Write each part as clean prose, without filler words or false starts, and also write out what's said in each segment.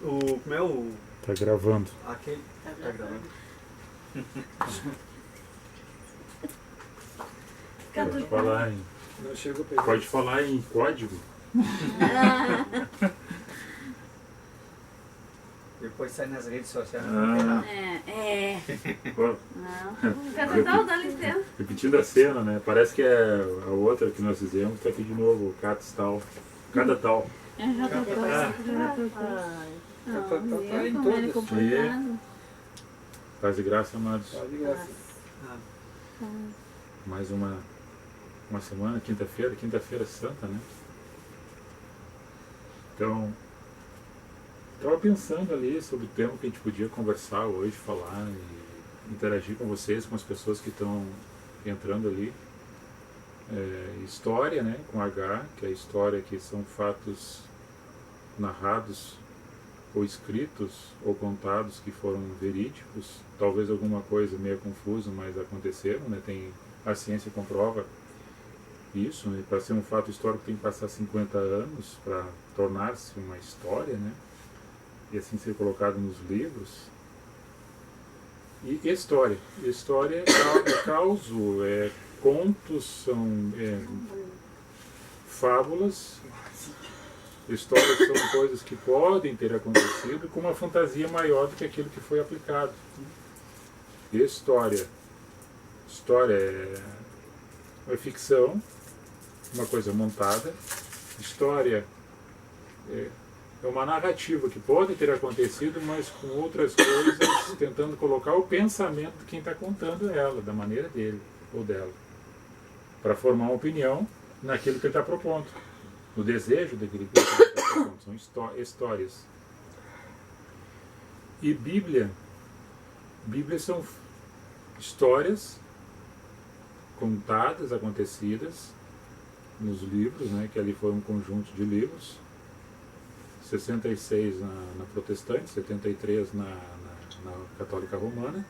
Como é o... Tá gravando. Aquele... Tá gravando. Pode falar em... Não chegou a pegar. Pode falar em código. Depois sai nas redes sociais. Pô, Não. Catatal, dá licença. repetindo a cena, né? Parece que é a outra que nós fizemos, tá aqui de novo, o Catstal. Cada tal. É Catatal. Tá em todas. Paz e graça, amados. Tá de graça. Mais uma semana, quinta-feira santa, né? Então, estava pensando ali sobre o tema que a gente podia conversar hoje, falar e interagir com vocês, com as pessoas que estão entrando ali. História, né? Com H, que é a história que são fatos narrados ou escritos ou contados que foram verídicos, talvez alguma coisa meio confusa, mas aconteceram, né? A ciência comprova isso, né? Para ser um fato histórico tem que passar 50 anos para tornar-se uma história, né? E assim ser colocado nos livros. E história é causo, contos, são fábulas. Histórias são coisas que podem ter acontecido com uma fantasia maior do que aquilo que foi aplicado. História é ficção, uma coisa montada. História é uma narrativa que pode ter acontecido, mas com outras coisas, tentando colocar o pensamento de quem está contando ela, da maneira dele ou dela, para formar uma opinião naquilo que ele está propondo, no desejo daquele que ele está propondo. São histórias. E Bíblia são histórias contadas, acontecidas nos livros, né, que ali foi um conjunto de livros, 66 na protestante, 73 na católica romana.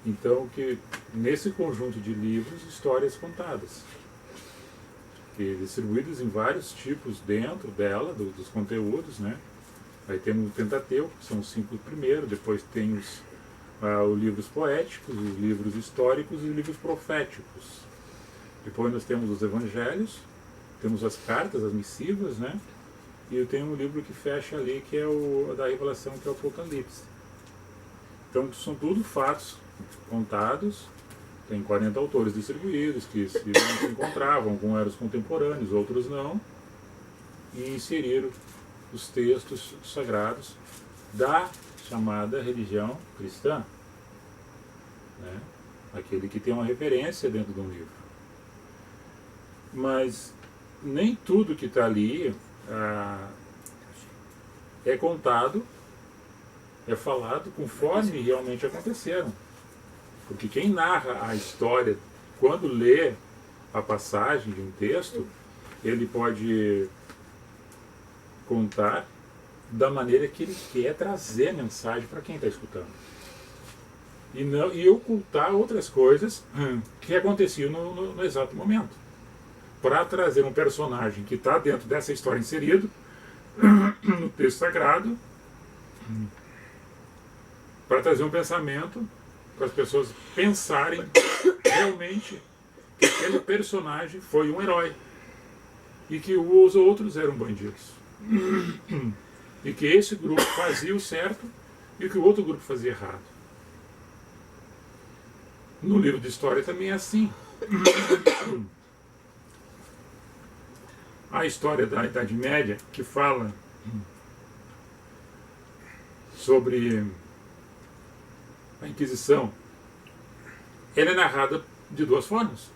Então, que nesse conjunto de livros, histórias contadas, que distribuídas em vários tipos dentro dela, dos conteúdos, né? Aí temos o Pentateuco, que são os 5 primeiros, depois tem os livros poéticos, os livros históricos e os livros proféticos. Depois nós temos os evangelhos, temos as cartas, as missivas, né? E eu tenho um livro que fecha ali, que é o da Revelação, que é o Apocalipse. Então são tudo fatos contados, tem 40 autores distribuídos, que se encontravam, alguns eram os contemporâneos, outros não, e inseriram os textos sagrados da chamada religião cristã, né? Aquele que tem uma referência dentro de um livro. Mas nem tudo que está ali é contado, é falado conforme realmente aconteceram. Porque quem narra a história, quando lê a passagem de um texto, ele pode contar da maneira que ele quer trazer a mensagem para quem está escutando. E ocultar outras coisas que aconteciam no exato momento. Para trazer um personagem que está dentro dessa história inserido no texto sagrado, para trazer um pensamento para as pessoas pensarem realmente que aquele personagem foi um herói e que os outros eram bandidos. E que esse grupo fazia o certo e que o outro grupo fazia errado. No livro de história também é assim. A história da Idade Média, que fala sobre a Inquisição, ela é narrada de duas formas.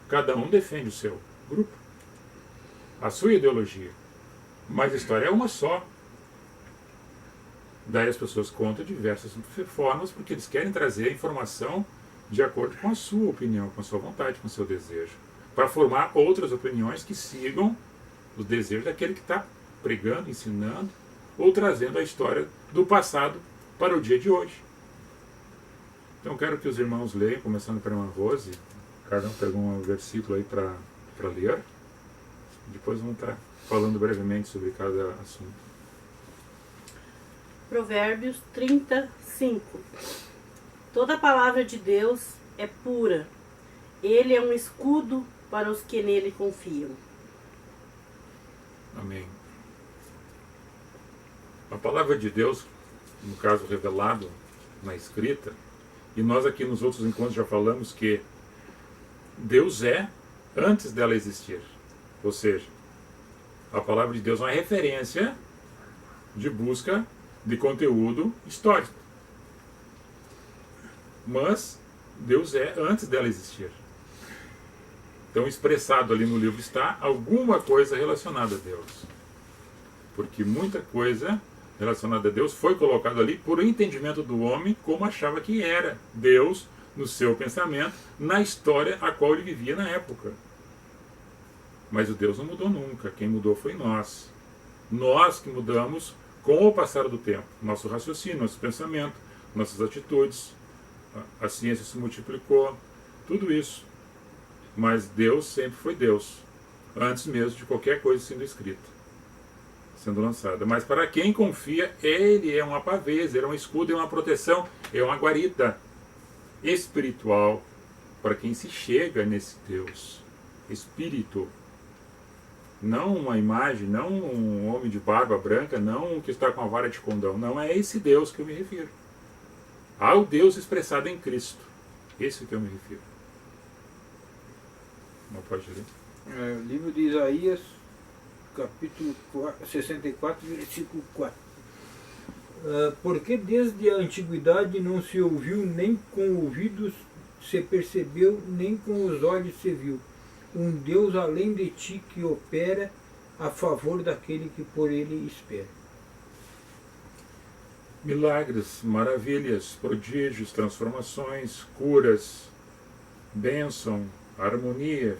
Cada um defende o seu grupo, a sua ideologia, mas a história é uma só. Daí as pessoas contam de diversas formas, porque eles querem trazer a informação de acordo com a sua opinião, com a sua vontade, com o seu desejo, para formar outras opiniões que sigam os desejos daquele que está pregando, ensinando, ou trazendo a história do passado para o dia de hoje. Então quero que os irmãos leiam, começando pela irmã Rose. Cada um pegou um versículo aí para ler. Depois vamos estar falando brevemente sobre cada assunto. Provérbios 30:5. Toda palavra de Deus é pura. Ele é um escudo para os que nele confiam. Amém. A palavra de Deus, no caso revelado na escrita, e nós aqui nos outros encontros já falamos que Deus é antes dela existir. Ou seja, a palavra de Deus é uma referência de busca de conteúdo histórico. Mas Deus é antes dela existir. Então, expressado ali no livro está alguma coisa relacionada a Deus. Porque muita coisa relacionada a Deus foi colocada ali por entendimento do homem como achava que era Deus no seu pensamento, na história a qual ele vivia na época. Mas o Deus não mudou nunca. Quem mudou foi nós. Nós que mudamos com o passar do tempo. Nosso raciocínio, nosso pensamento, nossas atitudes. A ciência se multiplicou. Tudo isso. Mas Deus sempre foi Deus. Antes mesmo de qualquer coisa sendo escrita, sendo lançada. Mas para quem confia, Ele é uma pavês, Ele é um escudo, é uma proteção, é uma guarita espiritual para quem se chega nesse Deus. Espírito. Não uma imagem, não um homem de barba branca, não um que está com a vara de condão. Não é esse Deus que eu me refiro. Ao Deus expressado em Cristo. Esse que eu me refiro. Não pode ler? Livro de Isaías, capítulo 64, versículo 4. Porque desde a antiguidade não se ouviu, nem com ouvidos se percebeu, nem com os olhos se viu, um Deus além de ti que opera a favor daquele que por ele espera. Milagres, maravilhas, prodígios, transformações, curas, bênção, harmonia,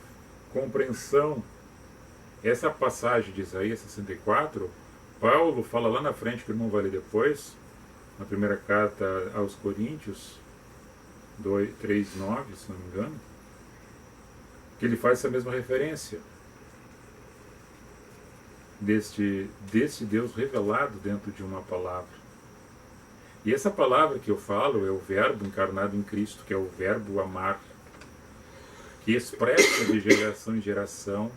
compreensão. Essa passagem de Isaías 64, Paulo fala lá na frente, que o irmão vai ler depois, na primeira carta aos Coríntios, 3:9, se não me engano, que ele faz essa mesma referência deste Deus revelado dentro de uma palavra. E essa palavra que eu falo é o verbo encarnado em Cristo, que é o verbo amar, que expressa de geração em geração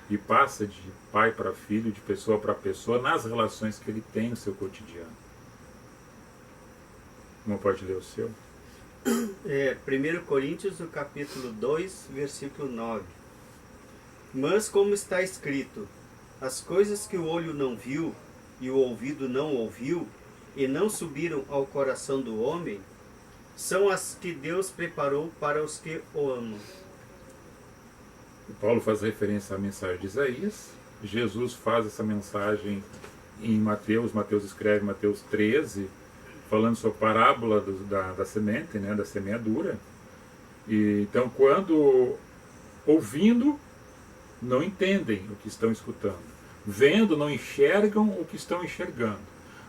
e passa de pai para filho, de pessoa para pessoa, nas relações que ele tem no seu cotidiano. Não pode ler o seu? 1 Coríntios, no capítulo 2, versículo 9. Mas como está escrito, as coisas que o olho não viu e o ouvido não ouviu e não subiram ao coração do homem, são as que Deus preparou para os que o amam. Paulo faz referência à mensagem de Isaías. Jesus faz essa mensagem em Mateus. Mateus escreve Mateus 13, falando sobre a parábola da semente, né, da semeadura. E, então, quando ouvindo, não entendem o que estão escutando. Vendo, não enxergam o que estão enxergando.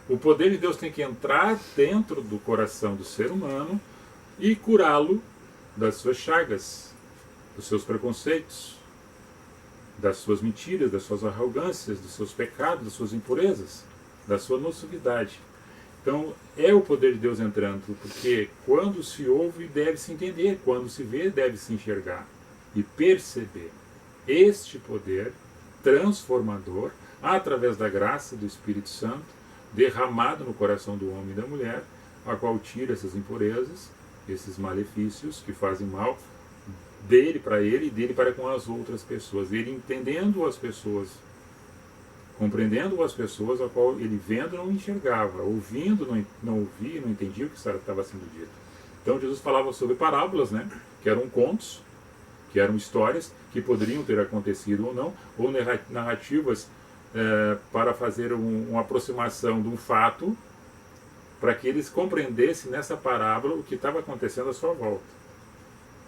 O poder de Deus tem que entrar dentro do coração do ser humano e curá-lo das suas chagas, dos seus preconceitos, das suas mentiras, das suas arrogâncias, dos seus pecados, das suas impurezas, da sua nocividade. Então, é o poder de Deus entrando, porque quando se ouve, deve-se entender, quando se vê, deve-se enxergar e perceber este poder transformador, através da graça do Espírito Santo, derramado no coração do homem e da mulher, a qual tira essas impurezas, esses malefícios que fazem mal, dele para ele e dele para com as outras pessoas. Ele entendendo as pessoas, compreendendo as pessoas, a qual ele vendo não enxergava, ouvindo não ouvia, não entendia o que estava sendo dito. Então Jesus falava sobre parábolas, né, que eram contos, que eram histórias que poderiam ter acontecido ou não, ou narrativas para fazer uma aproximação de um fato, para que eles compreendessem nessa parábola o que estava acontecendo à sua volta.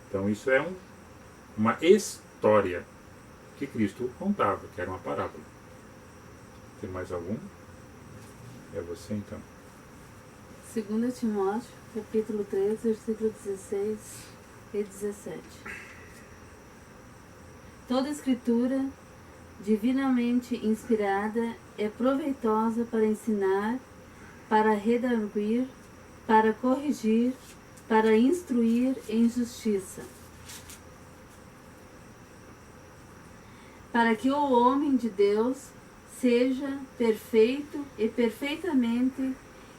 Então isso é uma história que Cristo contava, que era uma parábola. Tem mais algum? É você então. 2 Timóteo, capítulo 3, versículo 16 e 17. Toda escritura divinamente inspirada é proveitosa para ensinar, para redarguir, para corrigir, para instruir em justiça, para que o homem de Deus seja perfeito e perfeitamente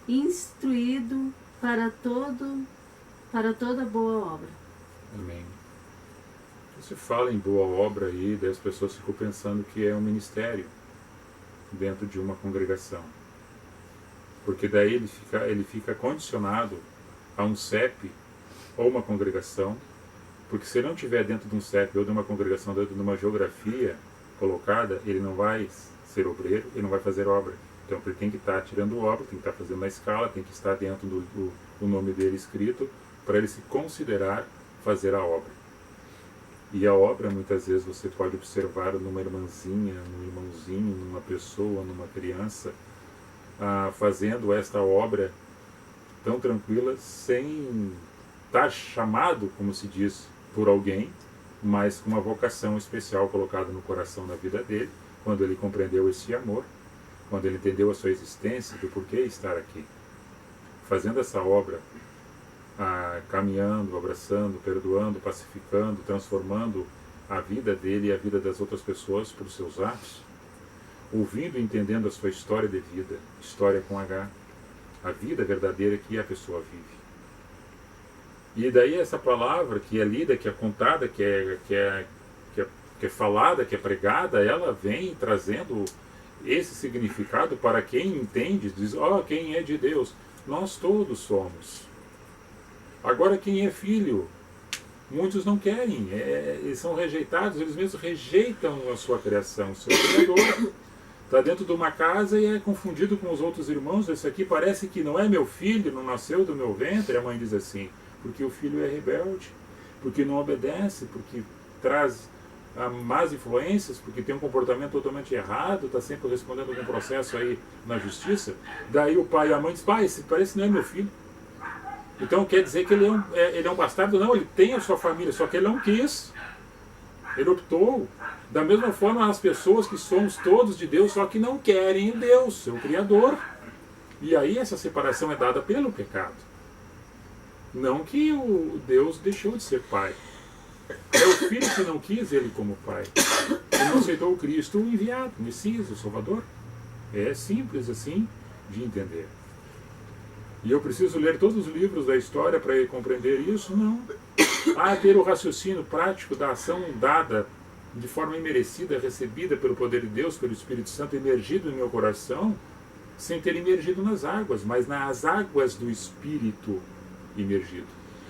instruído para toda boa obra. Amém. Você fala em boa obra aí, daí as pessoas ficam pensando que é um ministério dentro de uma congregação. Porque daí ele fica condicionado a um CEP ou uma congregação, porque se ele não estiver dentro de um CEP ou de uma congregação, dentro de uma geografia colocada, ele não vai ser obreiro, ele não vai fazer obra. Então ele tem que estar tirando obra, tem que estar fazendo na escala, tem que estar dentro do nome dele escrito, para ele se considerar fazer a obra. E a obra, muitas vezes, você pode observar numa irmãzinha, num irmãozinho, numa pessoa, numa criança, fazendo esta obra tão tranquila, sem estar chamado, como se diz, por alguém, mas com uma vocação especial colocada no coração da vida dele, quando ele compreendeu esse amor, quando ele entendeu a sua existência, do porquê estar aqui. Fazendo essa obra, caminhando, abraçando, perdoando, pacificando, transformando a vida dele e a vida das outras pessoas por seus atos, ouvindo e entendendo a sua história de vida, história com H, a vida verdadeira que a pessoa vive. E daí essa palavra que é lida, que é contada, que é falada, que é pregada, ela vem trazendo esse significado para quem entende, diz, quem é de Deus? Nós todos somos. Agora, quem é filho? Muitos não querem, eles são rejeitados, eles mesmos rejeitam a sua criação, o seu Criador. Está dentro de uma casa e é confundido com os outros irmãos. Esse aqui parece que não é meu filho, não nasceu do meu ventre. A mãe diz assim, porque o filho é rebelde, porque não obedece, porque traz más influências, porque tem um comportamento totalmente errado, está sempre respondendo algum processo aí na justiça. Daí o pai e a mãe dizem, pai, esse parece que não é meu filho. Então quer dizer que ele é um bastardo? Não, ele tem a sua família, só que ele não quis. Ele optou. Da mesma forma, as pessoas que somos todos de Deus, só que não querem Deus, seu Criador. E aí essa separação é dada pelo pecado. Não que o Deus deixou de ser pai. É o filho que não quis ele como pai. E não aceitou o Cristo o enviado, o Messias, o Salvador. É simples assim de entender. E eu preciso ler todos os livros da história para compreender isso? Não. Ter o raciocínio prático da ação dada de forma imerecida, recebida pelo poder de Deus, pelo Espírito Santo, emergido no meu coração, sem ter emergido nas águas, mas nas águas do Espírito imergido.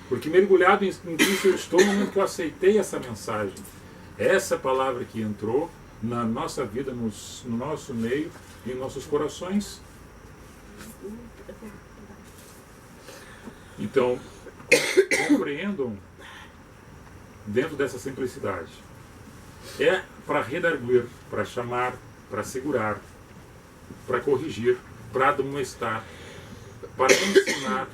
Porque mergulhado em Cristo eu estou no momento que eu aceitei essa mensagem. Essa palavra que entrou na nossa vida, no nosso meio, em nossos corações. Então, compreendam dentro dessa simplicidade. É para redarguir, para chamar, para segurar, para corrigir, para admoestar, para ensinar,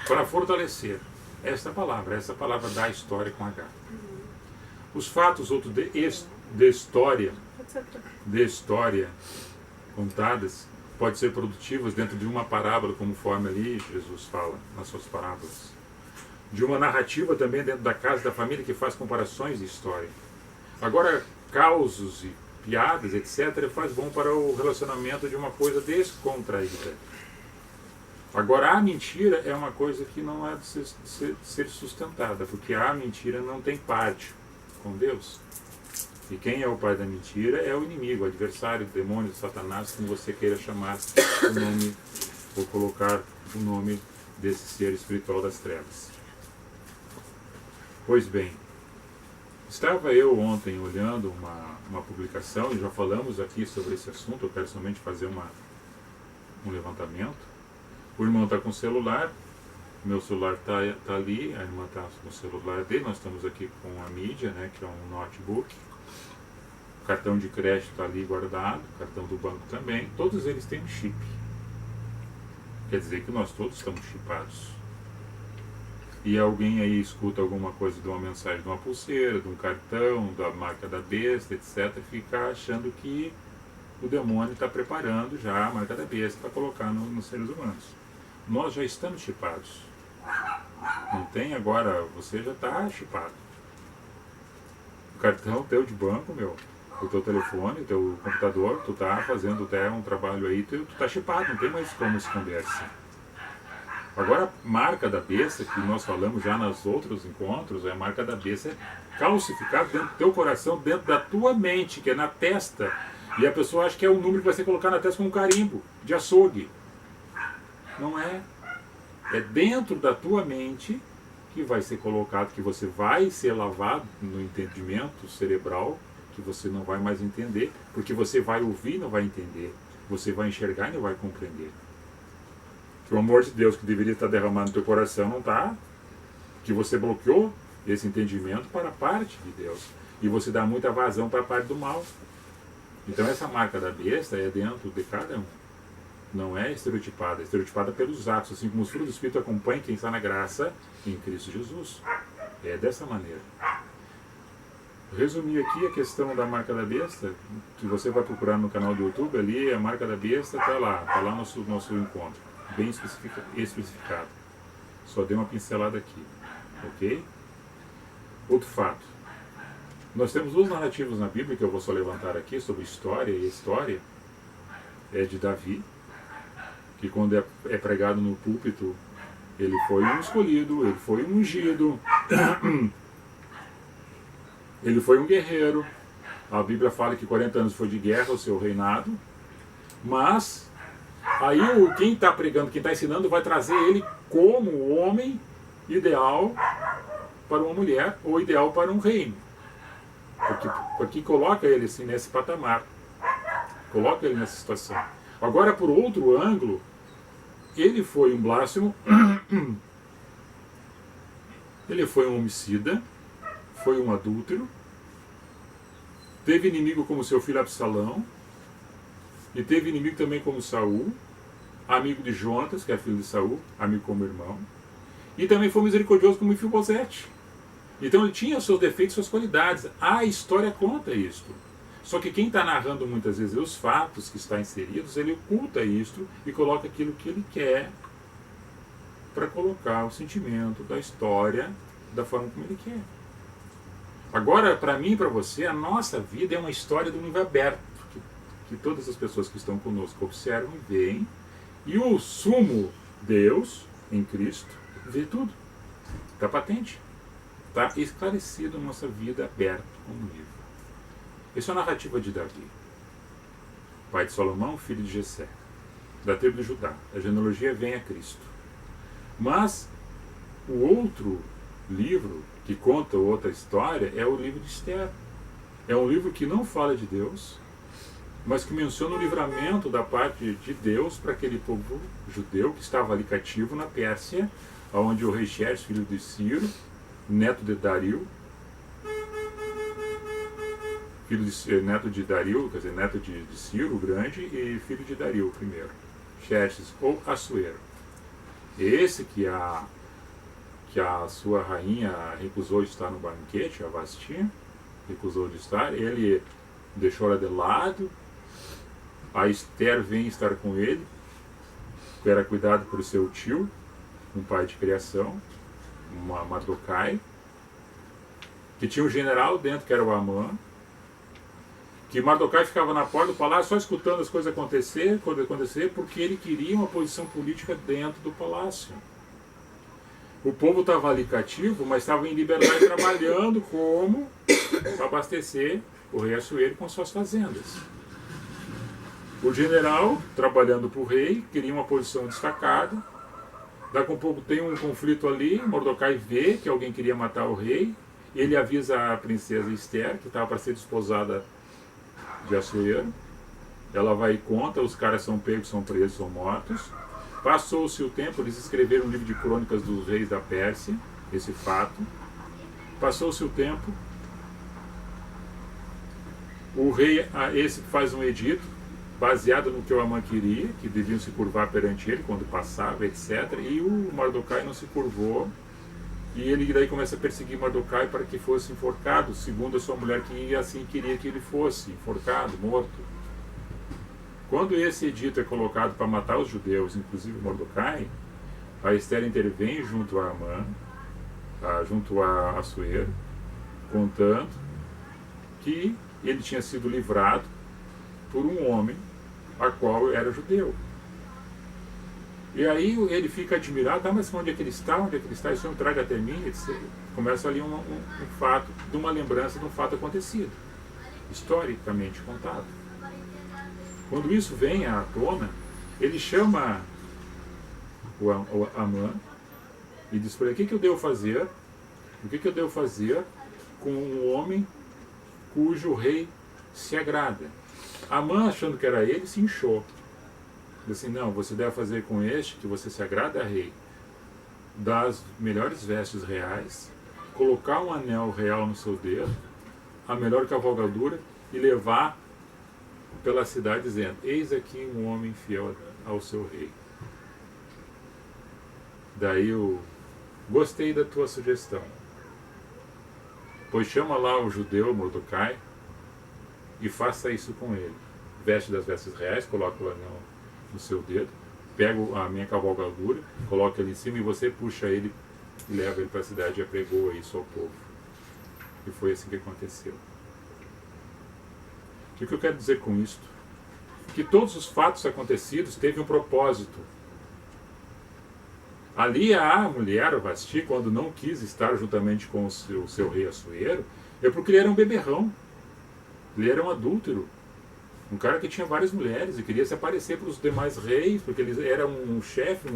para fortalecer. Essa palavra da história com H. Os fatos outros de história contadas pode ser produtivas dentro de uma parábola, conforme ali Jesus fala nas suas parábolas. De uma narrativa também dentro da casa da família que faz comparações de história. Agora, causos e piadas, etc., faz bom para o relacionamento de uma coisa descontraída. Agora, a mentira é uma coisa que não é de ser sustentada, porque a mentira não tem parte com Deus. E quem é o pai da mentira é o inimigo, o adversário, o demônio, o Satanás, como você queira chamar o nome, ou colocar o nome desse ser espiritual das trevas. Pois bem, estava eu ontem olhando uma publicação, e já falamos aqui sobre esse assunto, eu quero somente fazer um levantamento. O irmão está com o celular, meu celular está ali, a irmã está com o celular dele, nós estamos aqui com a mídia, né, que é um notebook. O cartão de crédito está ali guardado, o cartão do banco também, todos eles têm um chip. Quer dizer que nós todos estamos chipados. E alguém aí escuta alguma coisa de uma mensagem de uma pulseira, de um cartão, da marca da besta, etc., fica achando que o demônio está preparando já a marca da besta para colocar nos seres humanos. Nós já estamos chipados. Não tem agora, você já está chipado. O cartão teu de banco, o teu telefone, o teu computador, tu está fazendo até um trabalho aí, tu está chipado, não tem mais como esconder assim. Agora, a marca da besta, que nós falamos já nos outros encontros, a marca da besta é calcificada dentro do teu coração, dentro da tua mente, que é na testa. E a pessoa acha que é um número que vai ser colocado na testa com um carimbo de açougue. Não é. É dentro da tua mente que vai ser colocado, que você vai ser lavado no entendimento cerebral, que você não vai mais entender, porque você vai ouvir e não vai entender, você vai enxergar e não vai compreender. Que o amor de Deus que deveria estar derramado no teu coração não está, que você bloqueou esse entendimento para a parte de Deus, e você dá muita vazão para a parte do mal. Então essa marca da besta é dentro de cada um. Não é estereotipada, é estereotipada pelos atos, assim como os frutos do Espírito acompanham quem está na graça em Cristo Jesus. É dessa maneira. Resumir aqui a questão da marca da besta, que você vai procurar no canal do YouTube, ali a marca da besta está lá nosso encontro, bem especificado. Só dei uma pincelada aqui, ok? Outro fato. Nós temos duas narrativas na Bíblia que eu vou só levantar aqui sobre história, e a história é de Davi, que quando é pregado no púlpito, ele foi um escolhido, ele foi um ungido, ele foi um guerreiro. A Bíblia fala que 40 anos foi de guerra o seu reinado, mas aí quem está pregando, quem está ensinando, vai trazer ele como o homem ideal para uma mulher, ou ideal para um reino. Porque coloca ele assim nesse patamar, coloca ele nessa situação. Agora, por outro ângulo, ele foi um blasfemo, ele foi um homicida, foi um adúltero, teve inimigo como seu filho Absalão, e teve inimigo também como Saul, amigo de Jonatas, que é filho de Saul, amigo como irmão, e também foi misericordioso como Mefibosete. Então ele tinha os seus defeitos e suas qualidades. A história conta isto. Só que quem está narrando muitas vezes os fatos que está inseridos, ele oculta isto e coloca aquilo que ele quer para colocar o sentimento da história da forma como ele quer. Agora, para mim e para você, a nossa vida é uma história do livro aberto, que todas as pessoas que estão conosco observam e veem, e o sumo Deus, em Cristo, vê tudo. Está patente. Está esclarecido a nossa vida aberta como livro. Essa é a narrativa de Davi, pai de Salomão, filho de Jessé, da tribo de Judá. A genealogia vem a Cristo. Mas o outro livro que conta outra história é o livro de Esther. É um livro que não fala de Deus, mas que menciona o livramento da parte de Deus para aquele povo judeu que estava ali cativo na Pérsia, onde o rei Xerxes, filho de Ciro, neto de Dario, neto de Dario, quer dizer, neto de Ciro o Grande e filho de Dario primeiro, Xerxes ou Assuero. Esse que a sua rainha recusou de estar no banquete, a Vasti, recusou de estar, ele deixou ela de lado, a Esther vem estar com ele, que era cuidado por seu tio, um pai de criação, uma Mardokai, que tinha um general dentro que era o Amã, que Mardokai ficava na porta do palácio só escutando as coisas acontecer, porque ele queria uma posição política dentro do palácio. O povo estava ali cativo, mas estava em liberdade trabalhando como para abastecer o rei Assuero com suas fazendas. O general, trabalhando para o rei, queria uma posição destacada. Daqui a pouco tem um conflito ali, Mardokai vê que alguém queria matar o rei, ele avisa a princesa Esther, que estava para ser desposada de Assuero. Ela vai e conta, os caras são pegos, são presos, são mortos. Passou-se o tempo, eles escreveram um livro de crônicas dos reis da Pérsia, esse fato. Passou-se o tempo, o rei esse faz um edito, baseado no que o Amã queria, que deviam se curvar perante ele quando passava, etc. E o Mardokai não se curvou, e ele daí começa a perseguir Mardokai para que fosse enforcado, segundo a sua mulher, que assim queria que ele fosse enforcado, morto. quando esse edito é colocado para matar os judeus, inclusive Mordecai, a Esther intervém junto a Amã, junto a Assuero, contando que ele tinha sido livrado por um homem a qual era judeu. E aí ele fica admirado, tá, mas onde é que ele está? Onde é que ele está? Isso me traga até mim. Começa ali um fato, de uma lembrança de um fato acontecido, historicamente contado. Quando isso vem à tona, ele chama o Amã e diz para ele: o que eu devo fazer? O que eu devo fazer com um homem cujo rei se agrada? Amã, achando que era ele, se inchou. Disse assim: não, você deve fazer com este, que você se agrada a rei, das melhores vestes reais, colocar um anel real no seu dedo, a melhor cavalgadura, e levar pela cidade dizendo: eis aqui um homem fiel ao seu rei. Daí eu gostei da tua sugestão, pois chama lá o judeu Mordecai e faça isso com ele. Veste das vestes reais, coloca o anel no seu dedo, pega a minha cavalgadura, coloca ele em cima e você puxa ele e leva ele para a cidade e apregoa isso ao povo. E foi assim que aconteceu. O que eu quero dizer com isto? Que todos os fatos acontecidos teve um propósito. Ali a mulher, o Vasti, quando não quis estar juntamente com o seu rei Assuero, é porque ele era um beberrão. Ele era um adúltero. Um cara que tinha várias mulheres e queria se aparecer para os demais reis, porque ele era um chefe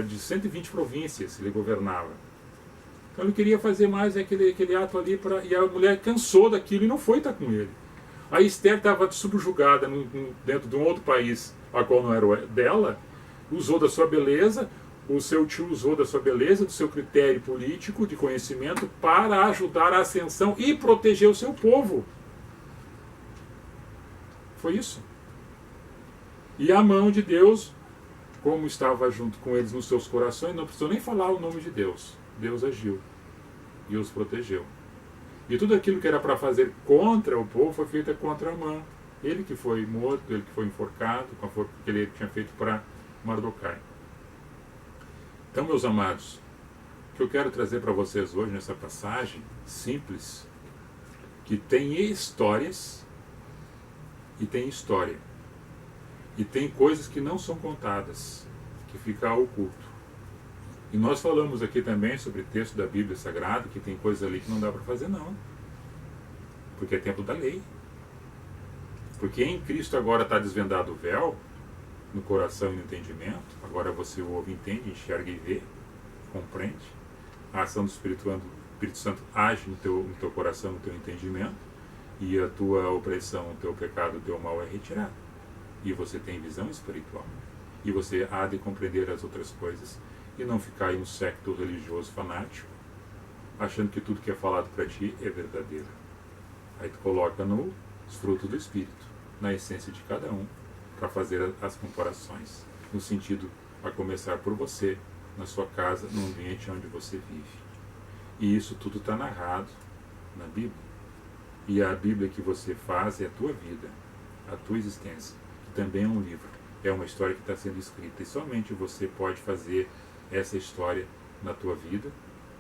de 120 províncias, ele governava. Então ele queria fazer mais aquele ato ali, e a mulher cansou daquilo e não foi estar com ele. A Esther estava subjugada dentro de um outro país, a qual não era dela, usou da sua beleza, o seu tio usou da sua beleza, do seu critério político, de conhecimento, para ajudar a ascensão e proteger o seu povo. Foi isso. E a mão de Deus, como estava junto com eles nos seus corações, não precisou nem falar o nome de Deus. Deus agiu e os protegeu. E tudo aquilo que era para fazer contra o povo foi feito contra Amã. Ele que foi morto, ele que foi enforcado, com a forca que ele tinha feito para Mordecai. Então, meus amados, o que eu quero trazer para vocês hoje nessa passagem simples, que tem histórias e tem história. E tem coisas que não são contadas, que fica oculto. E nós falamos aqui também sobre texto da Bíblia Sagrada, que tem coisas ali que não dá para fazer não. Porque é tempo da lei. Porque em Cristo agora está desvendado o véu, no coração e no entendimento. Agora você ouve, entende, enxerga e vê, compreende. A ação do Espírito Santo age no teu coração, no teu entendimento. E a tua opressão, o teu pecado, o teu mal é retirado. E você tem visão espiritual. E você há de compreender as outras coisas e não ficar em um secto religioso fanático, achando que tudo que é falado para ti é verdadeiro. Aí tu coloca nos frutos do Espírito, na essência de cada um, para fazer as comparações, no sentido a começar por você, na sua casa, no ambiente onde você vive. E isso tudo está narrado na Bíblia. E a Bíblia que você faz é a tua vida, a tua existência, que também é um livro, é uma história que está sendo escrita. E somente você pode fazer essa história na tua vida,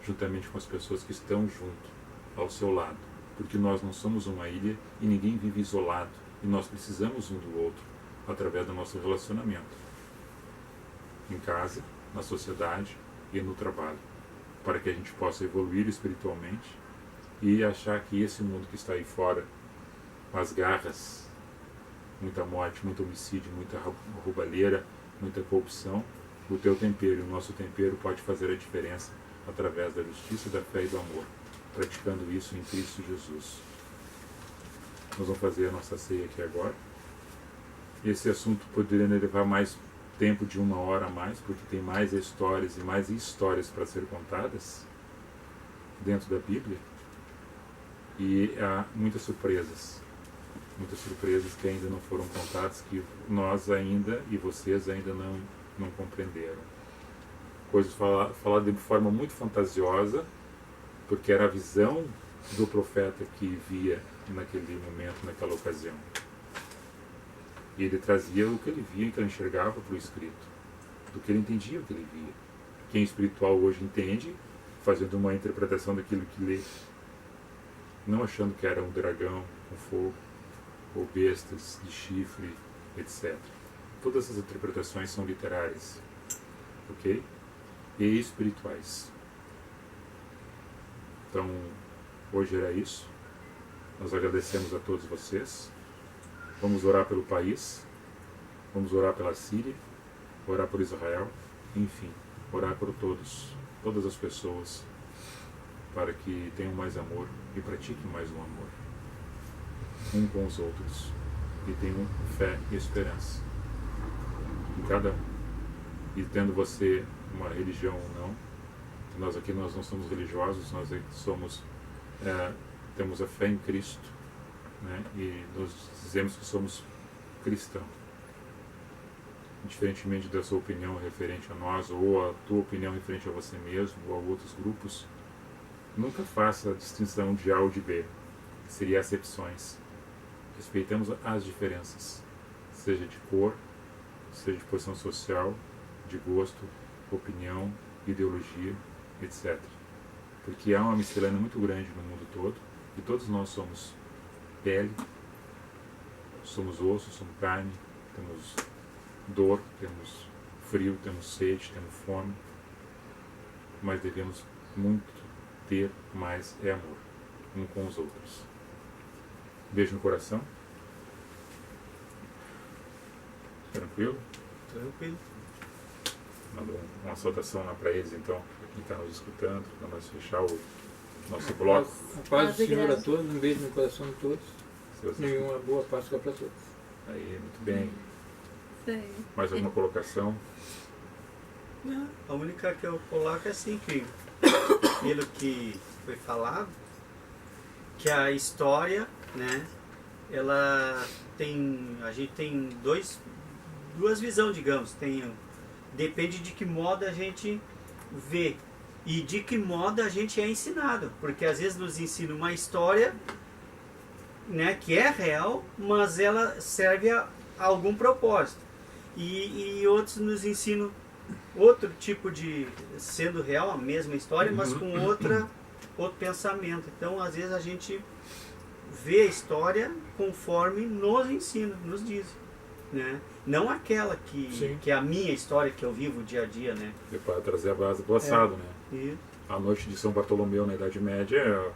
juntamente com as pessoas que estão junto, ao seu lado. Porque nós não somos uma ilha e ninguém vive isolado. E nós precisamos um do outro, através do nosso relacionamento. Em casa, na sociedade e no trabalho. Para que a gente possa evoluir espiritualmente e achar que esse mundo que está aí fora, as garras, muita morte, muito homicídio, muita roubalheira, muita corrupção, o teu tempero e o nosso tempero pode fazer a diferença através da justiça, da fé e do amor, praticando isso em Cristo Jesus. Nós vamos fazer a nossa ceia aqui agora. Esse assunto poderia levar mais tempo de 1 hora a mais, porque tem mais histórias e mais histórias para ser contadas dentro da Bíblia. E há muitas surpresas que ainda não foram contadas, que nós ainda e vocês ainda não compreenderam. Coisas faladas de forma muito fantasiosa, porque era a visão do profeta que via naquele momento, naquela ocasião. E ele trazia o que ele via e que ele enxergava para o escrito, do que ele entendia o que ele via. Quem é espiritual hoje entende, fazendo uma interpretação daquilo que lê, não achando que era um dragão com fogo, ou bestas de chifre, etc. Todas essas interpretações são literárias, ok? E espirituais. Então, hoje era isso. Nós agradecemos a todos vocês. Vamos orar pelo país, vamos orar pela Síria, orar por Israel, enfim, orar por todas as pessoas, para que tenham mais amor e pratiquem mais o amor, um com os outros, e tenham fé e esperança em cada um. E tendo você uma religião ou não, nós aqui nós não somos religiosos, nós aqui temos a fé em Cristo, né? E nós dizemos que somos cristãos. Diferentemente da sua opinião referente a nós, ou a tua opinião referente a você mesmo, ou a outros grupos, nunca faça a distinção de A ou de B, que seria acepções. Respeitamos as diferenças, seja de cor, seja de posição social, de gosto, opinião, ideologia, etc. Porque há uma miscelânea muito grande no mundo todo, e todos nós somos pele, somos osso, somos carne, temos dor, temos frio, temos sede, temos fome, mas devemos muito ter mais amor um com os outros. Beijo no coração. Tranquilo? Tranquilo. Mando uma saudação lá para eles, então, quem está nos escutando, para nós fechar o nosso bloco. A paz do Senhor a todos, um beijo no coração de todos. E uma boa Páscoa para todos. Aí, muito bem. Sim. Mais alguma colocação? A única que eu coloco é assim, que pelo que foi falado, que a história, né, ela tem, a gente tem duas visões, digamos, depende de que modo a gente vê e de que modo a gente é ensinado, porque às vezes nos ensina uma história, né, que é real, mas ela serve a algum propósito, e outros nos ensinam outro tipo de, sendo real a mesma história, mas com outro pensamento. Então às vezes a gente vê a história conforme nos ensina, nos diz, né? Não aquela que é a minha história que eu vivo dia a dia, né? E para trazer a base do passado, né? E A noite de São Bartolomeu na Idade Média,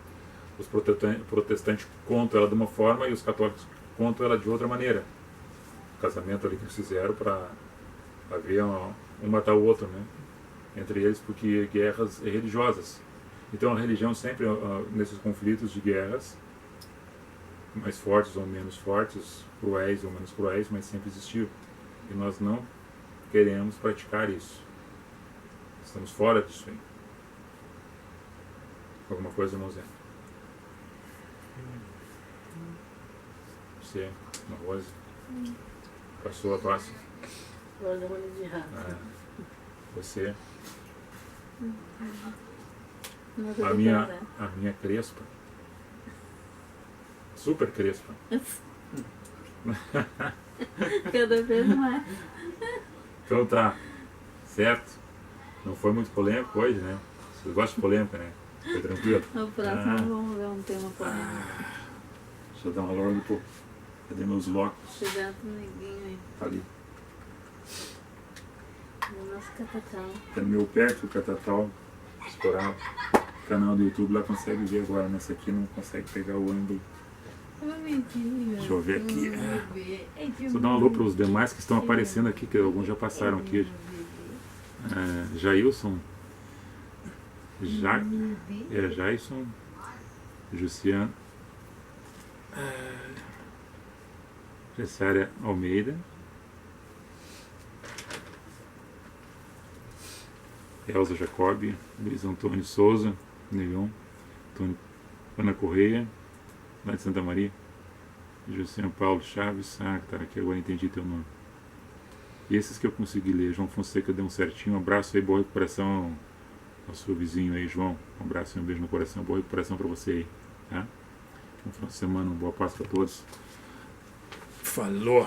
os protestantes contam ela de uma forma e os católicos contam ela de outra maneira. O casamento ali que eles fizeram para ver um matar o outro, né? Entre eles, porque guerras religiosas. Então a religião sempre, nesses conflitos de guerras, mais fortes ou menos fortes, cruéis ou menos cruéis, mas sempre existiu. E nós não queremos praticar isso. Estamos fora disso aí. Alguma coisa, irmão Zé? Você, uma Rose? Passou a passa? Olha, olho de rato. Você? Não A minha crespa. Super crespa. Cada vez mais. Então tá. Certo? Não foi muito polêmico hoje, né? Vocês gostam de polêmica, né? Foi tranquilo? No próximo vamos ver um tema polêmico. Deixa eu dar uma olhada pro... Cadê meus locos? Cuidado com o neguinho aí. Tá ali. No nosso catatal. Tá meu perto o catatal estourado. O canal do YouTube lá consegue ver agora. Nessa aqui não consegue pegar o ângulo. Deixa eu ver aqui. Deixa eu dar um alô para os demais que estão aparecendo aqui, que alguns já passaram aqui. Jailson. Jason. Jussiano. Jessária Almeida. Elza Jacobi. Luiz Antônio Souza. Neon. Ana Correia. Lá de Santa Maria. José Paulo Chaves. Ah, tá aqui, agora entendi teu nome. E esses que eu consegui ler. João Fonseca deu um certinho. Um abraço aí, boa recuperação ao seu vizinho aí, João. Um abraço e um beijo no coração. Boa recuperação pra você aí. Tá? Um final de semana, uma boa Páscoa a todos. Falou!